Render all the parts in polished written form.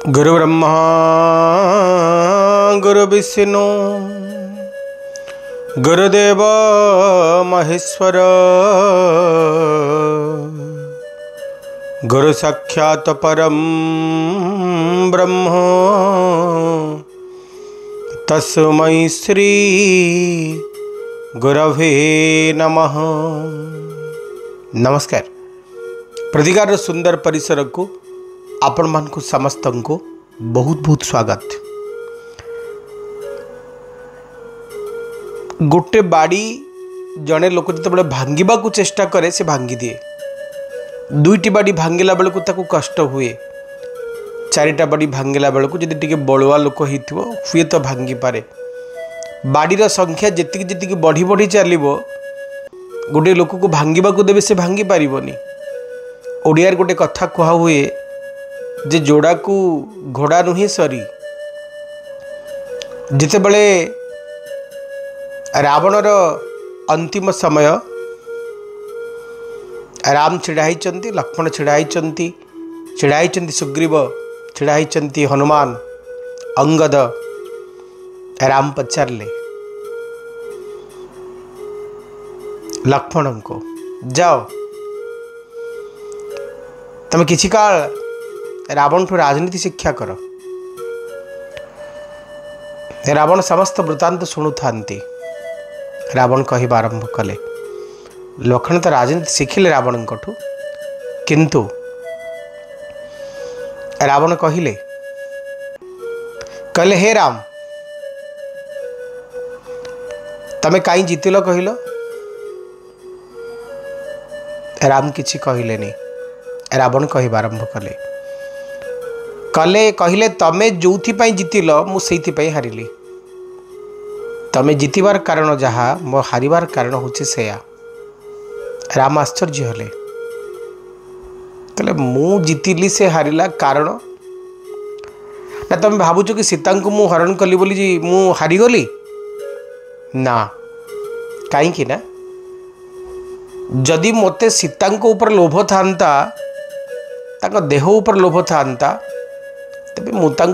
गुरु ब्रह्मा गुरु विष्णु गुरुदेव महेश्वर गुरु साक्षात् परम ब्रह्म तस्मै श्री गुरवे नमः। नमस्कार। प्रतिगार सुंदर परिसर को आपण मानकु समस्त को बहुत बहुत स्वागत। गोटे बाड़ी जड़े लोक जो भांगा को चेष्टा करे से भांगी दिए। दुईटी बाड़ी भांगला बेलू ताकू कष्ट हुए। चारिटा बाड़ी भांगला बेलू जब टे बलुआ लोक हो हुए तो भांगी पारे। बाड़ीर संख्या जी जी बढ़ी बढ़ी चलो गोटे लोक को भांगा को देवे से भांगी पारनी। ओडियार गोटे कथा कह हुए जे जोड़ा को घोड़ा नुहे सरी। जिते बड़े रावणर अंतिम समय राम छिड़ाई, लक्ष्मण छिड़ाई, सुग्रीव छिड़ाई, हनुमान, अंगद। राम पचारे लक्ष्मण को, जाओ तमें किसी काल रावण ठू राजनीति शिक्षा कर। रावण समस्त वृत्तांत शुणु था। रावण कह आरंभ कले। लक्ष्मण तो राजनीति शिखिले रावण ठू, किंतु रावण कहले हे राम तमें कहीं जीतिल कहल। राम किसी कहले नहीं। रावण कह आरंभ कले कहले तमे जो जीतिल मुझे हारिली। तमे जीतबार कारण जहाँ मो हारिबार कारण हूँ से। राम आश्चर्य हेले कहले मु जीतिली से हारिला कारण ना तुम भावुच कि सीता को मु हरण कली बोली मु हारीगली ना। कहीं ना जदि मते सीता ऊपर लोभ था देह ऊपर लोभ था तेरे मुझे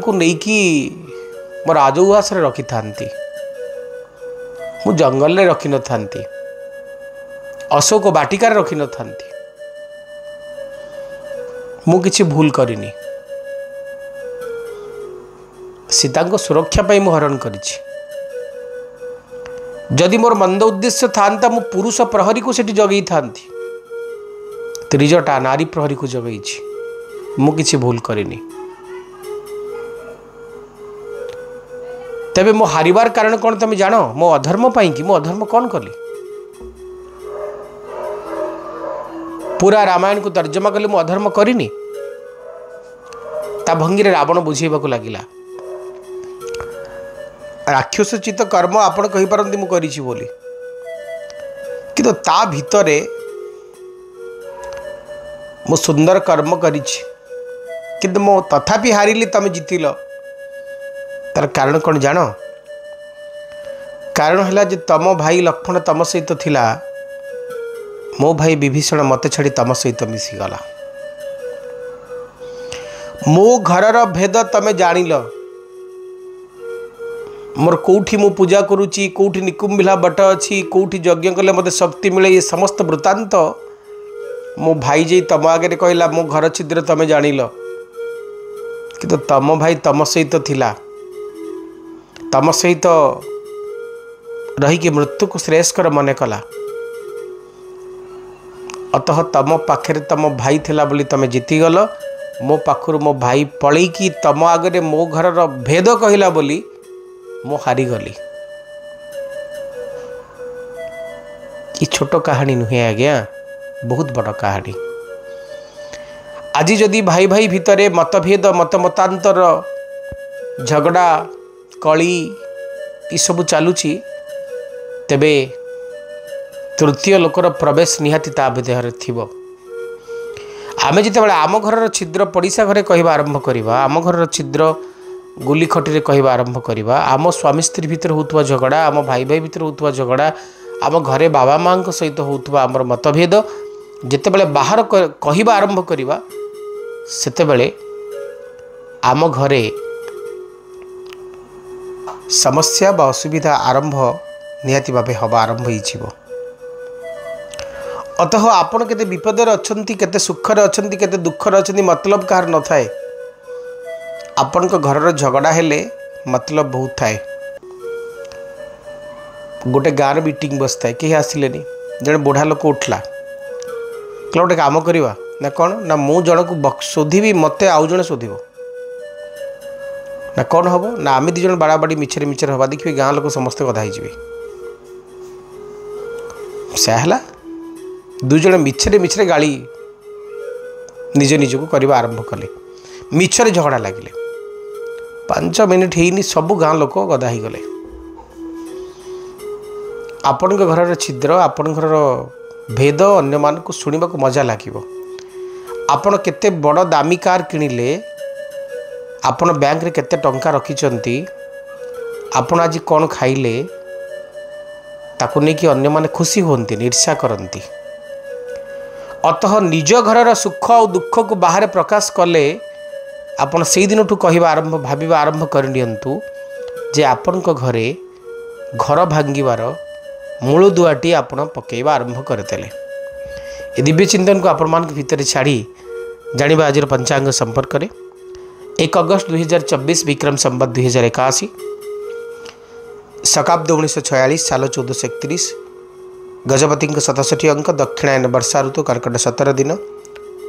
मो राजउआस रखी था, मु जंगल में रखी न था, अशोक बाटिकार रखी न था। मु किछि भूल करिनी। सीता को सुरक्षा पाई मु हरण करिछि। जदि मोर मंद उद्देश्य था मु पुरुष प्रहरी को सेठी जगई था। त्रिजटा नारी प्रहरी को जगई मु किछि भूल करिनी। तेबे मो हारिबार कारण कौन तुम जान? मो अधर्म पाई कि मो अधर्म कौन कली? पूरा रामायण को तर्जमा कले मो अधर्म करिनी। ता भंगी रावण बुझेबाकू लागिला। राक्षसोचित कर्म आपण कहि पारंती मु करिछि बोली, किंतु ता भितरे मो सुंदर कर्म करिछि, किंतु मो तथापि हारिली। तमे जीतिल तार कारण कौन जान? कारण है जे तम भाई लक्ष्मण तम सहित थिला, मो भाई विभीषण मत छाड़ी तम सहित मिसीगला। मो घरर भेद तमे जानिल। मोर कौठी मु पूजा करुची, कौठी निकुंभिला बट अच्छी, कौठी यज्ञ कले मते शक्ति मिले, ये समस्त वृत्तांत मो भाई जे तम आगे कहला। मो घर छिद्र तमे जानिल, किंतु तम भाई तम सहित थिला, तम सहित रहीकि मृत्यु को श्रेयस्कर मन कला। अतः तम पाखे तम भाई थिला बोली तमे जीतीगल। मो पाखर मो भाई पलैकी तम आगे मो घरर भेद कहला बोली मो हारीगली। ये छोट कहानी नुहे आज्ञा, बहुत बड़ कहानी। आज जदि भाई भाई भितरे मतभेद मतमतांतर झगड़ा कली ये सब चलुची, तेबे तृतीय लोकर प्रवेश निहाती ता देहरे थिबो। आमे जितेबाला आम घरर छिद्र पड़िशा घरे कहवा आरंभ करिबा, आम घरर छिद्र गुली खटी कहवा आरंभ करिबा, आम स्वामी स्त्री भितर होतुवा झगड़ा, आम भाई भाई भितर होतुवा झगड़ा, आम घरे बाबा माँ सहित होतुवा आमर मतभेद जितेबाला बाहर कहवा आरंभ करिबा, सेतेबेले आम घरे समस्या बा असुविधा आरंभ निहाती भावे हवा आरंभ हो। अतः आपण केते विपदर अछंती, केते सुखर अछंती, केते दुखर अछंती, मतलब कार न थाए। आपण को घरर झगड़ा हेले मतलब बहुत थाए। गोटे गाँव मीटिंग बसता है, कहीं आसिले जड़े बुढ़ा लोक उठला कहला गोटे काम करवा ना कौन ना मु जन को शोधिबी, मत आउ जड़े शोधिब ना कौन हम ना आम दिज बाड़ा बाड़ी मिछरे मिछरे हवा देखिए गाँ लोक समस्ते गधा होगा। दुईज मिछरे मिछरे गाड़ी निज निज को करवा आरंभ कले, मिछरे झगड़ा लगिले। 5 मिनिट ହେଇନି सबु गाँ लोक गधा हो गले। आपण घर छिद्र, आपण घर भेद अन्य मान को शुणा मजा लगे। आपण केते बड़ दामी कार किणिले, आपण बैंक रे केते टंका रखिचंती, आपण आज कौन खाइले ताकू नहीं कि अन्य माने खुशी होती, ईर्ष्या करती। अतः निज घरर सुख और दुख को बाहर प्रकाश कले आपण से दिन ठू कहवा आरंभ भाविबा आरंभ कर दियंतु जे आपण को घरे घर भांगिबार मूल दुआटी आपण पकेवा आरंभ करदेले। ए दिव्य चिंतन को आपण मान भितर छाड़ी जानिबा आज पंचांग संपर्क में। 1 अगस्त 2024 विक्रम संवत 2081, शकाब्द 1946, साल 1431, गजपति 67 अंक, दक्षिणायन वर्षा ऋतु, कर्कट 17 दिन,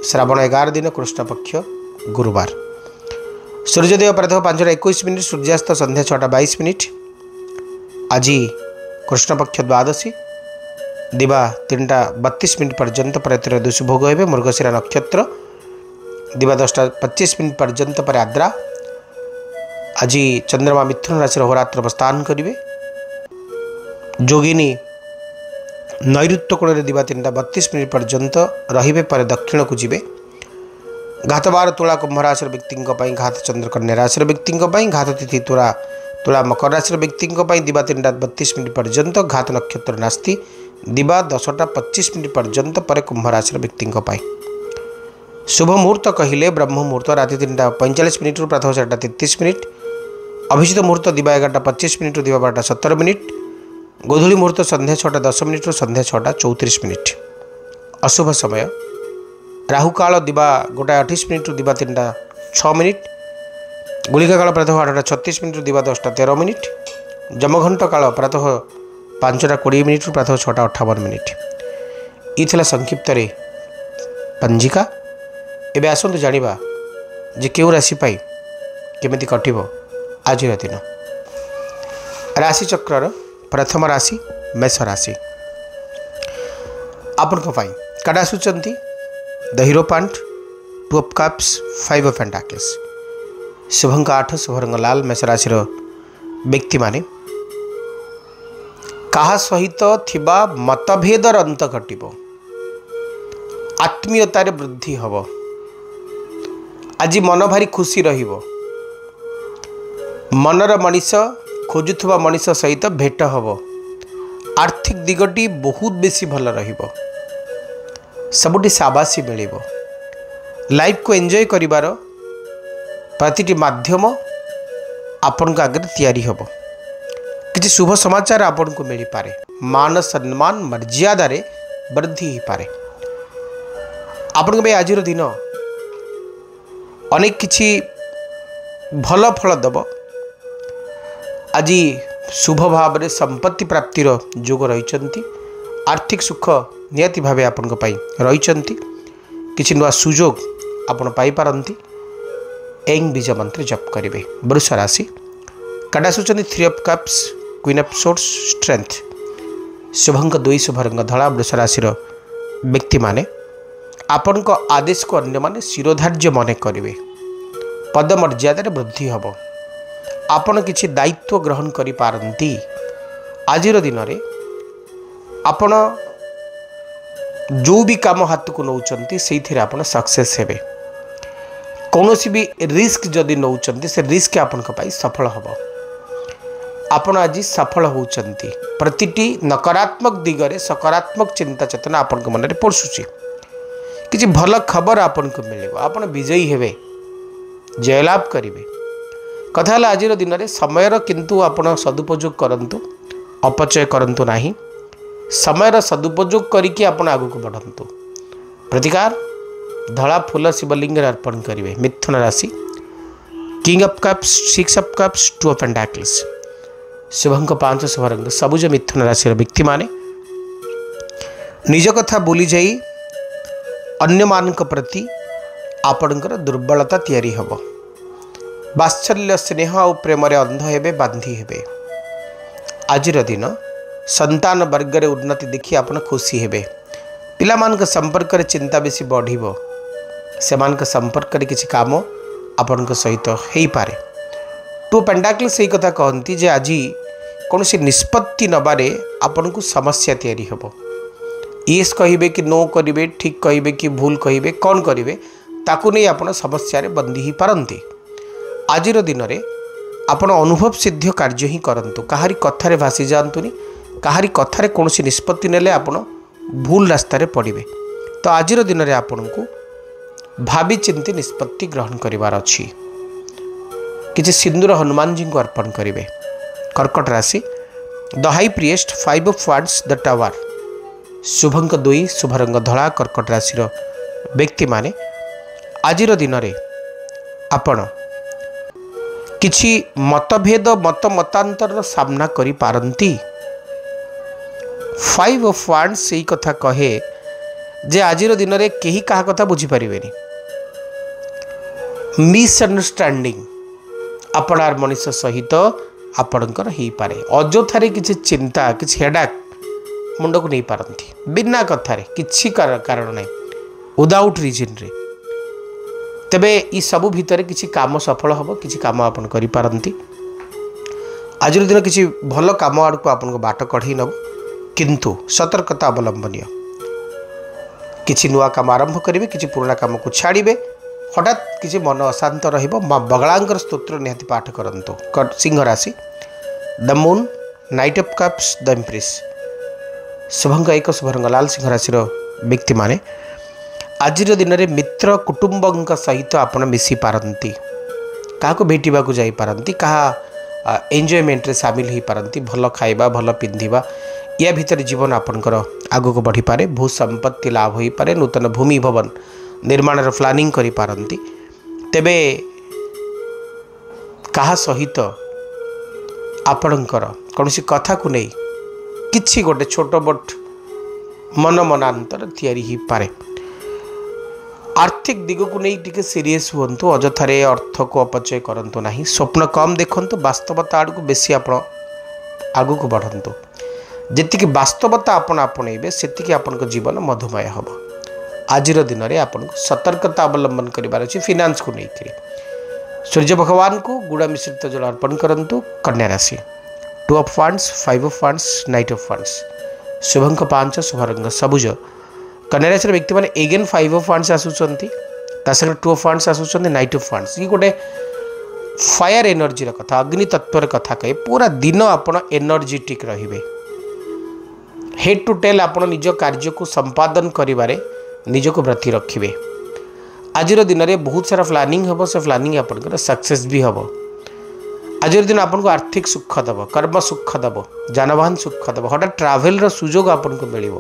श्रावण 11 दिन, कृष्ण पक्ष गुरुवार। सूर्योदय प्रातः 5:21, सूर्यास्त संध्या 6:22। आज कृष्ण पक्ष द्वादशी, दिवा 3:32 पर्यंत पर त्रयोदशी भोग हे। मृगशिरा नक्षत्र, दिवा 10:25 पर्यंत पर आद्रा। आज चंद्रमा मिथुन राशि होरात्र अवस्थान करेंगे। जोगिनी नैऋत्य कोण दिवा 3:32 पर्यंत रे पर दक्षिण को जीवे। घातबार तुला कुंभ राशि व्यक्ति, घात चंद्र कन्या राशि व्यक्ति, घात तिथि तुला तुला मकर राशि व्यक्ति दिवा 3:32 पर्यंत, घात नक्षत्र नास्ति, दिवा 10:25 पर्यंत पर कुंभ राशि व्यक्ति। शुभ मुहूर्त कहले ब्रह्म मुहूर्त राति 3:45 रु प्रातः 4:33, अभिजित मुहूर्त दिवा 11:25 रु दिवा 12:17, गोधूली मुहूर्त संध्या 6:10 रु संध्या 6:34। अशुभ समय राहु काल दिवा 1:28 रु दिवा 3:06, गुलिका काल प्रातः 8:36 रु दिवा 10:13, जमघंट काल प्रातः 5:20 रु प्रातः 6:58। ये संक्षिप्त पंजिका। एबे आसंतु जानिबा जे केउ राशि पाई केमिति कटिबो आज दिन। राशि चक्रर प्रथम राशि मेष राशि। आपण को पाई काडा आसुचंती the hierophant, 2 of cups, 5 of pentacles. शुभंक 8, शुभ रंग लाल। मेष राशि व्यक्ति माने कहा सहित थिबा मतभेदर अंत घटिबो, आत्मीयतार वृद्धि हब। आज मन भारी खुशी रहिबो। मनर मनीष खोजुथुबा मनीष सहित भेट हब। आर्थिक दिगटी बहुत बेसी भल रहिबो। सबुठी शाबाशी मिलिबो। लाइफ को एंजॉय करिवार प्रतिटी माध्यम आपण आगे तैयारी हब। किसी शुभ समाचार आपण को मिल पारे। मान सम्मान मर्यादा रे वृद्धि हो पारे। आपण आज दिन अनेक किछि भल फल दब। आज शुभ भाव में संपत्ति प्राप्तिर जोग रही। आर्थिक सुख नियति भाव आपण रही। किछि नुआ सुजोग आपण पाई पारंती। एंग बीज मंत्र जप करेंगे। वृष राशि काटा आसुचंती 3 of cups, queen of swords, strength. शुभंक 2, शुभ रंग धला। वृष राशि व्यक्ति माने आपण को आदेश को अन्य माने शिरोधार्य मन करेंगे। पद मर्यादा वृद्धि हम। आपण किछि दायित्व ग्रहण करि पारंती। आज दिन में आपण जो भी काम हाथ को नौचंती से आपण सक्सेस हेबे। कौनसी भी रिस्क जदि नौचंती से रिस्क आपण पाई सफल हम। आपण आज सफल होचंती। प्रतिटी नकारात्मक दिगरे सकारात्मक चिंता चेतना आपण मन पशुची। किसी भल खबर आपण को मिले। आपण विजयी हेबे। जयलाभ करेंगे। कथा आज दिन में समय किंतु आपण सदुपयोग करंतु, अपचय करंतु नहीं। समय सदुपयोग करके आपण आगु को बढ़ंतु। प्रतिकार धला फूल शिवलिंग अर्पण करेंगे। मिथुन राशि king of cups, 6 of cups, 2 of pentacles. शुभंक 5 शुभ रंग सबुज। मिथुन राशि व्यक्ति माने निज कथा भूली जाई अन्य मानक प्रति आपणकर दुर्बलता तैयारी हब। वात्सल्य स्नेह और प्रेम अंध हेबे, बांधी हेबे। आजिर दिन संतान वर्ग रे उन्नति देखी आपण खुशी हेबे। पिला मान संपर्क रे चिंता बेसी बढ़िबो। से मान संपर्क रे किछि काम आपण सहित हो पारे। 2 पेंटाकल सही कथा कहती जे आज कौन सी निष्पत्ति नबारे आपण को समस्या तैयारी हब। येस कहिबे कि नो करिवे, ठीक कहिबे कि भूल कहिबे, कौन करिवे ताकू नहीं आपण समस्या रे बंदी ही पारंती। आजिर दिन में आपण अनुभव सिद्ध कार्य ही करंतु। काहारी कथारे भासी जातुनी। काहारी कथारे कौन सी निष्पत्ति नेले आपण भूल रास्ता रे पड़िबे। तो आजिर दिन में आपण को भावी चिंती निष्पत्ति ग्रहण करिवार अछि। किछि सिंदूर हनुमान जी को अर्पण करेंगे। कर्कट राशि the high priest, 5 of wands, the tower. शुभंक 2 शुभ रंग धला। कर्कट राशि व्यक्ति माने आजिर दिन में आपण किछि मतभेद मतांतर सामना करि पारंती। 5 ऑफ वांड्स सही कथा कहे जे आजिर दिन में केही कहा कथा बुझी पारिबेनी। मिसअंडरस्टैंडिंग आपणार मनुष्य सहित आपणकर हो पारे। अजोथारे किसी चिंता, किसी हेडाक मुंड को नहीं पारती। बिना कथार किसी कारण ना, विदाउट रिजन रे। तेबे ई सबु भितर किसी काम सफल हम, किसी काम आपन करि पारंती। आज दिन किसी भल काम आड़ को आपन को बाट कढ़ई नब, किंतु सतर्कता अवलंबनीय। किसी नुआ काम आरंभ करेंगे, किसी पुराना काम को छाड़े। हठात किसी मन अशांत रहिबो। माँ बगलांकर स्तोत्र निहाती पाठ करंतु। सिंह राशि the moon, knight of cups, the empress. शुभंक 1 शुभ रंग लाल। सिंह राशि व्यक्ति माने आजिर दिन में मित्र कुटुंब सहित आपण मिसी पारंती। क्या भेटा जाई पारंती, कहा एंजॉयमेंट रे सामिल हो पारंती। भल खाइबा, भल पिंधिबा, या भितर जीवन आपणकर आगु को बढ़ी पारे। भू संपत्ति लाभ हो पारे। नूतन भूमि भवन निर्माण प्लानिंग करि पारंती। तेबे कहा सहित आपणकर कौन सी कथा को नहीं किछि गोटे छोट बट मन मनांतर तैयारी ही पारे। आर्थिक दिग को नहीं टिके सीरीयस हुंतु। अजथारे अर्थ को अपचय करंतु नहीं। स्वप्न कम देखंतु। वास्तवता आड़ को बेसी आपण आगु को बढ़ंतु। जेतिकी वास्तवता आपण आपणेबे सेतिकी आपनक जीवन मधुमय हब। आजिर दिन में आपको सतर्कता अवलंबन करिवार अछि। फिनान्स को लेकर सूर्य भगवान को गुड़ा मिश्रित जल अर्पण करंतु। कन्या राशि 2 of wands, 5 of wands, knight of wands. शुभंक 5 शुभ रंग सबुज। कन्या राशि व्यक्ति माने एगेन 5 ऑफ वांड्स आसुचंती, ता संगे 2 ऑफ वांड्स आसुचंती, नाइट ऑफ वांड्स। ये गोटे फायर एनर्जी कथा, अग्नि तत्वर कथा कहे। पूरा दिन आपण एनर्जेटिक रहिबे। हेड टू टेल आपण निज कार्य को संपादन करिवारे निज को व्रती रखिए। आजिर दिन में बहुत सारा प्लानिंग हम, से प्लानिंग आपंकर सक्सेस भी हम। आज दिन आपको आर्थिक सुख दब, कर्म सुख दब, जानवाहन सुख दब। हठात ट्राभेल सुजोग आपको मिल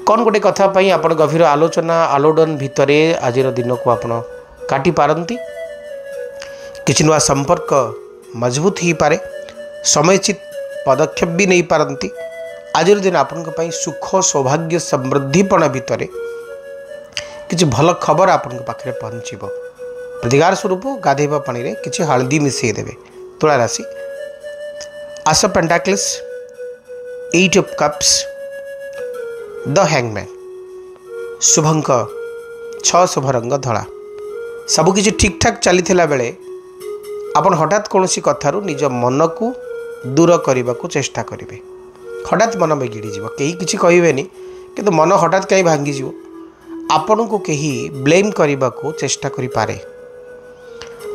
कौन गोटे कथापी आप गभीर आलोचना आलोडन भितर आज दिन को आप काटी पारती। किसी नुआ संपर्क मजबूत हो पारे। समयचित पदक्षेप भी नहीं पारती। आज दिन आपण सुख सौभाग्य समृद्धिपण भितर किसी भल खबर आपण पाखे पहुँचब। प्रतिकार स्वरूप गाधेवा पानी रे किसी हल्दी मिसई देवे। तुला राशि ace of pentacles, 8 of cups, the hangman. शुभंक 6 शुभ रंग धला। सबकिछि ठीक ठाक चली बेले आपण हठात कौन सी कथारू निज मन को दूर करने को चेष्टा करेंगे। हठात मन बिगिड़ी जीव, कहीं किसी कहेनि कि मन हठात कहीं भांगीज आपण को कहीं ब्लेम करने को चेष्टा करें।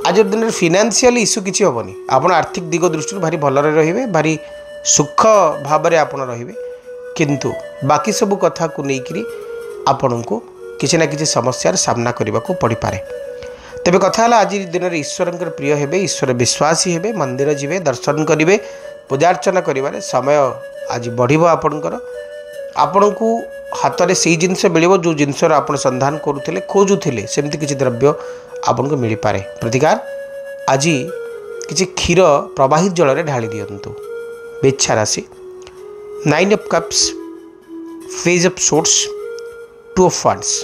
आज दिन फाइनेंशियल इश्यू किसी हेनी। आप आर्थिक दिग दृष्टि भारी भलरे रे, भारी सुख भाव में आप रे, किंतु बाकी सब कथा को लेकर आपण को किसी ना किसी समस्यार सामना करने को पड़ पारे। तेबे कथा है आज दिन में ईश्वर प्रिय हे ईश्वर विश्वासी हे मंदिर जीवे दर्शन करेंगे पूजार्चना कर समय आज बढ़ आपणकर आपण को हाथ में से जिनस मिल जो जिनस आप संधान करुले खोजुले सेमती किसी द्रव्य आपन को मिल पारे। प्रतिकार आज किसी क्षीर प्रवाहित जल में ढाली दिंतु। बिच्छा राशि 9 of cups, page of swords, 2 of wands.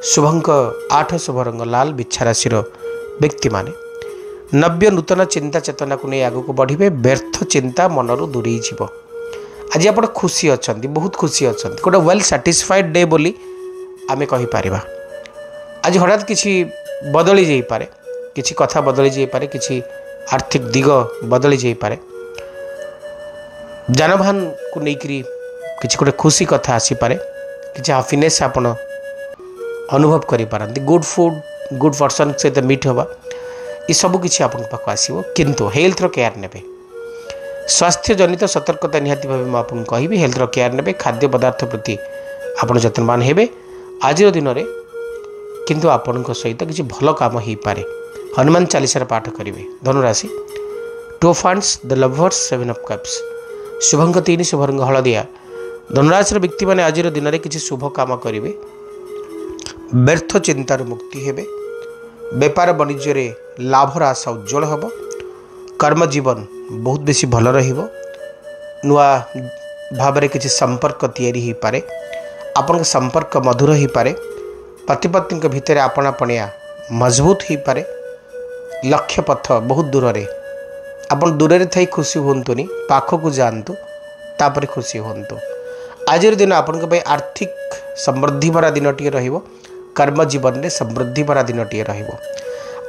शुभंक 8 शुभ रंग लाल। बिच्छा राशि व्यक्ति माने नव्य नूतन चिंता चेतना को नहीं आगू को बढ़े। व्यर्थ चिंता मनरू दूरे जीव। आज आप खुशी अच्छा, बहुत खुशी अच्छा, गोटे वेल सैटिस्फाइड डे बोली आमे कहि पारिबा। आज हठात किसी बदली जाई पारे, किसी कथा बदली जाई पारे, किसी आर्थिक दिग बदली जाई पारे। जानवाहन को लेकरी किसी गोटे खुशी कथा आसी पारे, किसी हैप्पीनेस आपण अनुभव करि पारंती। गुड फूड, गुड पर्सन सहित मीट हवा, ये सब किसी आपन पाख आसीबो। किंतु हेल्थ रो केयर नेबे। स्वास्थ्य जनित सतर्कता निहाती भाव मैं आपको कहि। हेल्थ रो केयर नेबे। खाद्य पदार्थ प्रति आपण जतनवान हेबे। आज दिन में किंतु आपण सहित किसी भल काम हो पारे। हनुमान चालीसा पाठ करेंगे। धनुराशि 2 of wands, the lovers, 7 of cups. शुभंक 3 शुभ रंग हलदिया। धनुराशि व्यक्ति माने आज दिन में किसी शुभ काम करेंगे। व्यर्थ चिंतार मुक्ति हेबे। व्यापार वाणिज्य लाभर आशा उज्जवल हम। कर्म जीवन बहुत बेसी भल रहिबो। नुआ भाव में किसी संपर्क तैयारी हो पारे। आपण संपर्क मधुर हो पारे। पति पत्नी भितर आपणापणिया मजबूत हो पारे। लक्ष्य पथ बहुत दूर रे आपन दूर रे थई खुशी होंतुनी, पाख को जानतु, तापर खुशी होंतु। आज दिन आपण आर्थिक समृद्धि भरा दिनटी रहिबो। कर्म जीवन में समृद्धि भरा दिनटी रहिबो।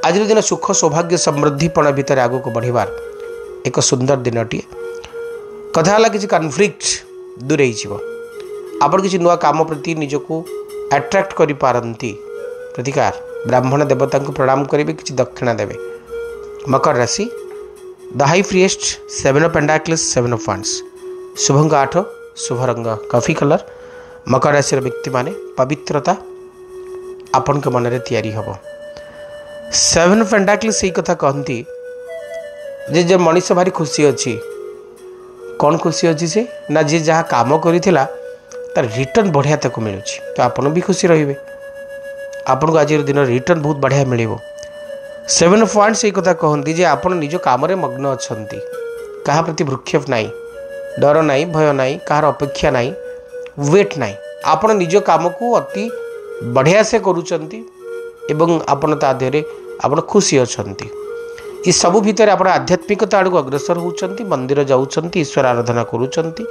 आज दिन सुख सौभाग्य समृद्धिपण भितर आगू को बढ़िबार एक सुंदर दिनटी। कथा है किसी कन्फ्लिक्ट दूरे आप किसी नुआ काम प्रति निजको अट्रैक्ट करि पारंती। प्रतिकार ब्राह्मण देवता को प्रणाम करेंगे, किसी दक्षिणा देवे। मकर राशि the high priest, 7 of pentacles, 7 of wands. शुभंक 8 शुभ रंग कॉफी कलर। मकर राशि व्यक्ति माने पवित्रता आपण के मन में तैयारी हम। 7 ऑफ पेंटाकल्स यही कथा कहती जे मनीष भारी खुशी अच्छी। कौन खुशी अच्छी से ना जी जहाँ काम करिथिला तार रिटर्न बढ़िया ताको मिलूँ, तो आपन भी खुशी रहिबे। आपन को आज दिन रिटर्न बहुत बढ़िया मिलिबो। 7 ऑफ वांड्स यही कथा कहती जे आपन निज काम रे मग्न अछंती। कहा प्रति भ्रुक्षेप नाही, डर नाही, भय नाही, कहार अपेक्षा नाही, वेट नाही। आपन निज काम को अति बढ़िया से करूचंती एवं आपन ता देहरे आपन खुशी अछंती। ये सबु भितर आप आध्यात्मिकता आड़ को अग्रसर होउचंती। मंदिर जाउचंती, ईश्वर आराधना करूचंती,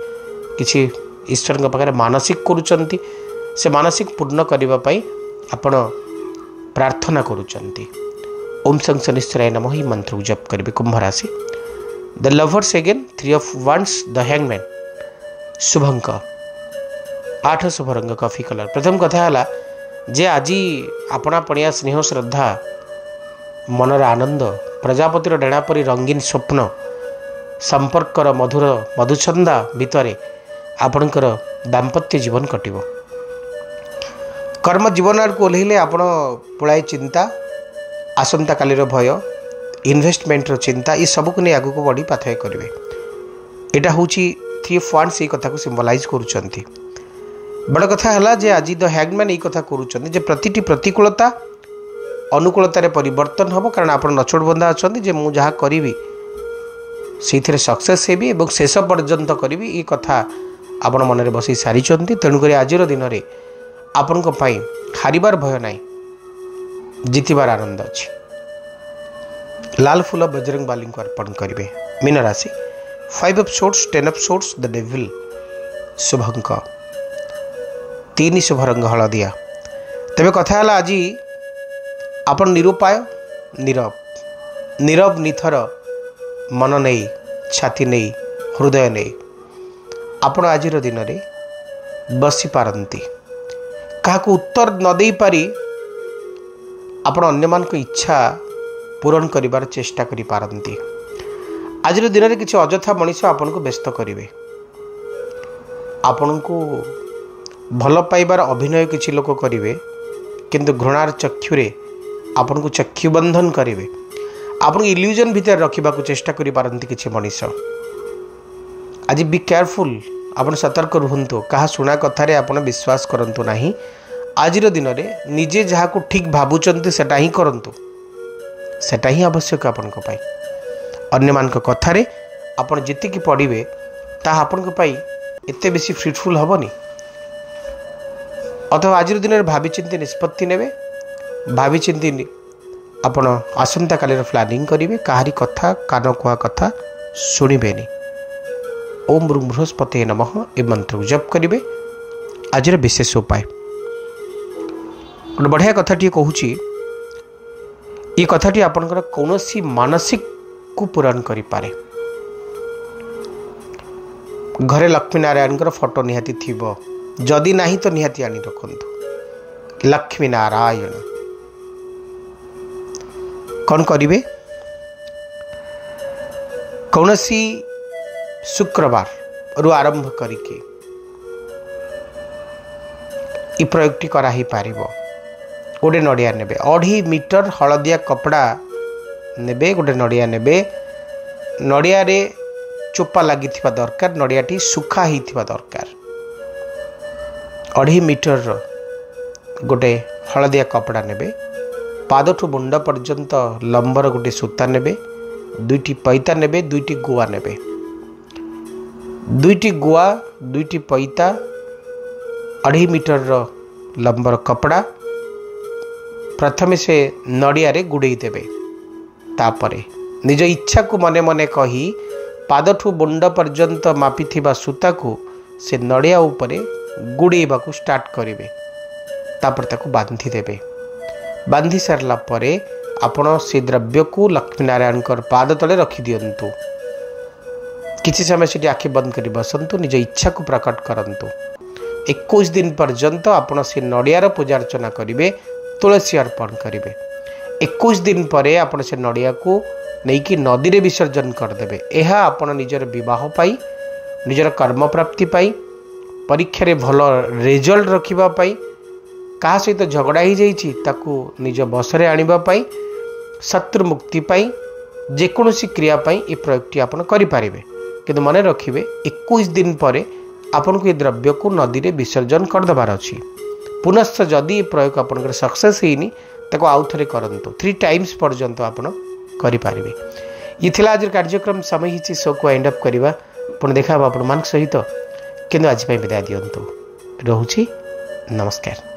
किछि ईश्वर के पाखरे मानसिक करूचंती। से मानसिक पूर्ण करबा पई आपण प्रार्थना करूचंती। ओम सं शनिश्चराय नमः ही मंत्र जप करेंगे। कुंभ राशि the lovers again, 3 of wands, the hangman. शुभंक 8 शुभ रंग कॉफी कलर। प्रथम कथा है जे आज आपणा पणिया स्नेह श्रद्धा मनर आनंद प्रजापतिर डेणा परी रंगीन स्वप्न संपर्कर मधुर मधुछंदा भितर आपणकर दाम्पत्य जीवन कटिब। कर्म जीवन आड़ को ओह्लैले आपण पुଳାଏ चिंता, आसंता कालीर भय, इन्वेस्टमेंटर चिंता, ये सबको नहीं आगू को बढ़ी पाथवे करेंगे। यहाँ हूँ 3 ऑफ वांड्स ये कथा को सिम्बलाइज करुँच। बड़ कथा है जे आज द हैंगमैन ये कथा करुँच जे प्रतिटी प्रतिकूलता अनुकूलतार परिवर्तन हम। कारण आप नचोड़ बंधा अच्छा जे मुझे जहाँ करी से सक्सेस हेबी और शेष पर्यंत करी, ये कथा आपण मन में बस सारी। तेणुक आज दिन में आपण हारिबार भय ना, जितबार आनंद अच्छी। लाल फूल बजरंग बाली को अर्पण करेंगे। मीन राशि 5 of swords, 10 of swords, the devil. शुभंक 3 शुभ रंग हलदिया। तेरे कथा है आज आपण निरुपाय, नीरव नीरव निथर मन नहीं, छाती नहीं, हृदय नहीं। आपण आज दिन में बसी पारती, क्या उत्तर न दे पारी आपण अन्य मान को इच्छा पूरण करिवार चेष्टा करि पारंती। आज दिन में किसी अजथा मनीष आपण को व्यस्त करेंगे। आपण को भल पाइबार अभिनय किसी लोक करेंगे, किंतु घृणार चक्षुरे आपन को चक्षुबंधन करेंगे आपन इल्यूजन भीतर रखा चेष्टा करि पारंती किछि मनीष आज बी केयरफुल आपन सतर्क रुहंतु कहा शुणा कथारे आपन विश्वास करंतु नाही आज दिन में निजे जहाँ को ठीक भावुंट सेटा ही करंतु सेटा ही आवश्यक आपन को पाई अन्य मान कथारे आपन जितिकी पढ़िबे ता आपन को पाई एते बेसी फ्रूटफुल हबनी अथवा आज दिन में भावी चिंती निष्पत्ति नेबे भावी चिंती आपण आसंता काली प्लानिंग करेंगे कहारी कथा कान कुआ कथा शुणबेनि ओम बृहस्पति नमः ए मंत्र जप करेंगे आज विशेष उपाय गोटे बढ़िया कथाटी कहूँ ये कथाटी आपंकर कौन मानसिक को पूरण करें घरे लक्ष्मी नारायण फोटो निहाती थी जदि नहीं तो निहाती आनी रखु लक्ष्मी नारायण कौन करेंगे कौन सी शुक्रवार रु आरंभ करके ई प्रयोगटी करा ही पारिबो गोटे नड़िया नेबे 2.5 मीटर हलदिया कपड़ा नेबे गोटे नड़िया नेबे नड़िया रे चोपा लगी दरकार नड़ियाटी सुखा ही दरकार 2.5 मीटर गोटे हलदिया कपड़ा नेबे पादठू मुंड पर्यंत लंबर गोटे सूता नेबे 2टी पैता नेबे 2टी गुआ नेबे 2टी गुआ 2टी पैता 2.5 मीटर लंबर कपड़ा प्रथमे से नड़िया रे गुड़े देबे तापरे निज इच्छा को मने मने कही पादठू मुंड पर्यंत मापी सूता को से नड़िया उपरे गुड़ेबा को स्टार्ट करेंगे तापर ताको बांधी देबे बांधी सारला परे आपण से द्रव्य को लक्ष्मी नारायण पाद तले रखी दिंतु किसी समय से आखि बंद कर बसंतु निज इच्छा को प्रकट करंतु 21 दिन पर्यंत आपण से नड़ियार पूजा अर्चना करेंगे तुलसी अर्पण करेंगे 21 दिन पर आपण से नड़िया को नहीं नदी रे विसर्जन करदे यह आपण निजर विवाह पाई निजर कर्म प्राप्ति पाई परीक्षा रे भल रिजल्ट रखिबा पाई कहा सहित झगड़ा ही जाइछि ताकू निज बसरे आनिबा पाई शत्रु मुक्ति पाई जेकोसी क्रिया पाई ए प्रयोगटी आपण करि पारिबे किंतु मन रखिबे 21 दिन पर आपण को ए द्रव्य को नदी रे विसर्जन कर दबार अछि पुनश्च जदि प्रयोग आपनकर सक्सेस हेनी ताको आउ थरे करंतु 3 टाइम्स पर्यंत आपण करि पारिबे ये थिला आज कार्यक्रम समय हिची शो को एंड अप करबा पुन देखा आपण मान सहित किंतु आज विदाय दियंतु रहुछि नमस्कार।